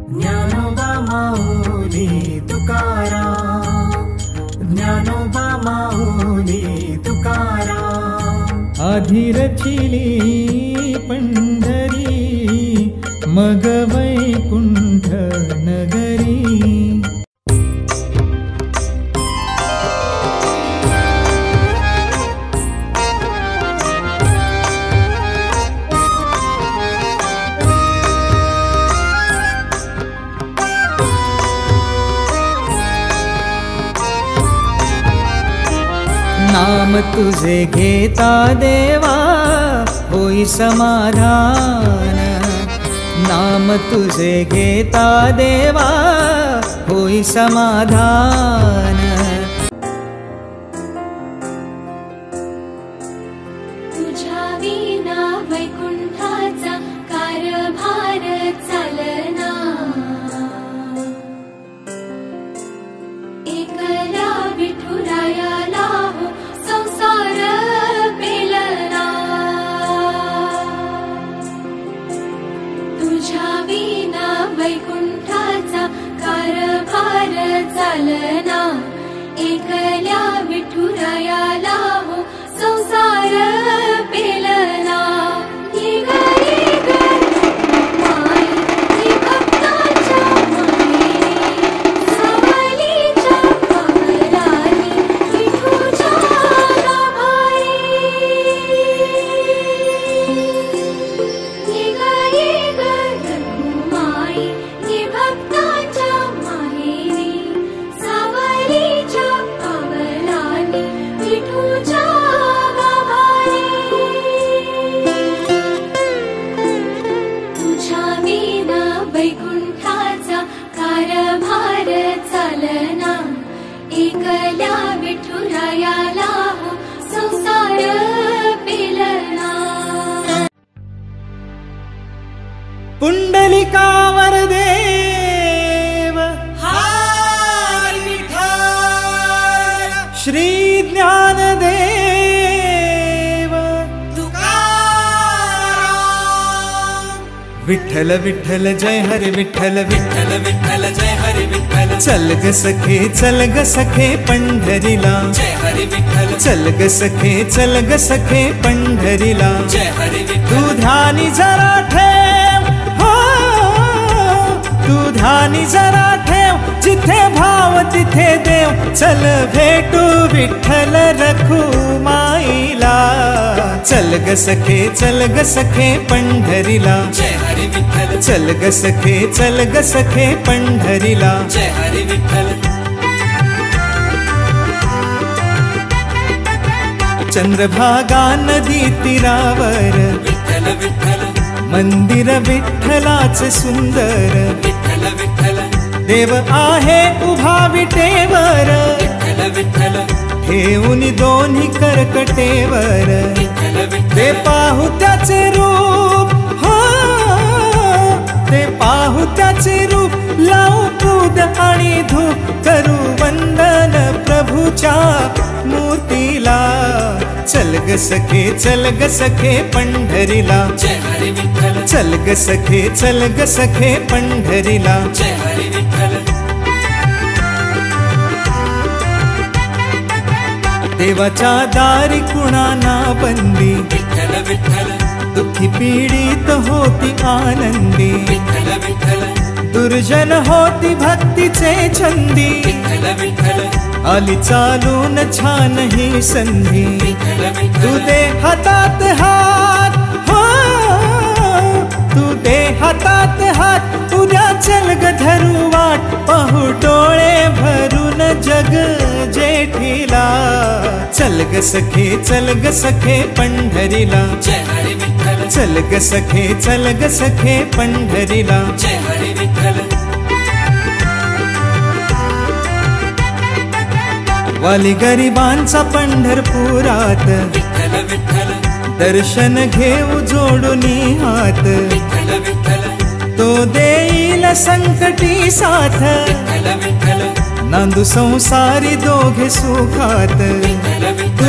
ज्ञानोबा माऊली तुकाराम, ज्ञानोबा माऊली तुकाराम। आधी रचिली पंढरी, मग वैकुंठ नगरी। नाम तुझे घेता देवा होई समाधान, नाम तुझे घेता देवा होई समाधान। तुझ्या विना वैकुंठाचा कारभार चालना, एकला विठुरायाला हो संसार पेलना। तुझ्या विना वैकुंठाचा कारभार चालना, एकल्या विठुरायाला हो संसार पेलना। ये गरी माई ये भक्ताच्या मायेने, सावलीच्या पावलांनी विठूच्या गाभारी। ये गरी माई ये भक्ताच्या मायेने, सावलीच्या पावलांनी विठूच्या गाभारी। तुझ्या विना वैकुंठाचा कारभार चालना, एकल्या विठुरायाला हो संसार पेलना। पुंडलिकावर देव हाय विठ्ठल, श्री ज्ञानदेव तुकाराम। विठ्ठल विठ्ठल जय हरे विठ्ठल, विठ्ठल विठ्ठल जय हरे विठ्ठल। चल ग सखे पंढरीला, जय हरे विठ्ठल। चल ग सखे पंढरीला, जय हरे विठ्ठल। तू ध्यानी जरा ठेव, तू ध्यानी जरा ठेव, जिथे भाव तिथे देव। चल भेटू विठ्ठल रखुमाईला, चल ग सखे पंढरीला, जय हरे विठ्ठल। चल ग सखे पंढरीला, जय हरे विठ्ठल। चंद्रभागा नदी तीरावर, विठ्ठल विठ्ठल। मंदिर विठ्ठलाचे सुंदर, विठ्ठल विठ्ठल। देव आहे उभा विटेवर, विठ्ठल विठ्ठल। ठेवून दोन्ही करकटेवर, विठ्ठल विठ्ठल। ते पाहू त्याचे रूप, हो ते पाहू त्याचे रूप। लावू पूद आणि धूप, करू वंदन प्रभूच्या मूर्तीला। चल ग सखे पंढरीला, जय हरे विठ्ठल। चल ग सखे पंढरीला, जय हरे विठ्ठल। देवाच्या दारी कुणाना बंदी, विठ्ठल विठ्ठल। दुःखी पीडित होती आनंदी, विठ्ठल विठ्ठल। दुर्जन होती भक्तीचे छंदी, विठ्ठल विठ्ठल। आली चालून छान ही संधी, विठ्ठल विठ्ठल। तू दे हातात हात, हो तू दे हातात हात। उद्या चल ग धरू वाट, पाहू डोळे भरून जग जेठीला। चल ग सखे पंढरीला, जय हरे विठ्ठल। चल ग सखे पंढरीला, जय हरे विठ्ठल। वाली गरिबांचा पंढरपुरात, विठ्ठल विठ्ठल। दर्शन घेऊ जोडूनी हात, विठ्ठल विठ्ठल। तो देईल संकटी साथ, विठ्ठल विठ्ठल। नांदू संसारी दोघे सुखात, विठ्ठल विठ्ठल।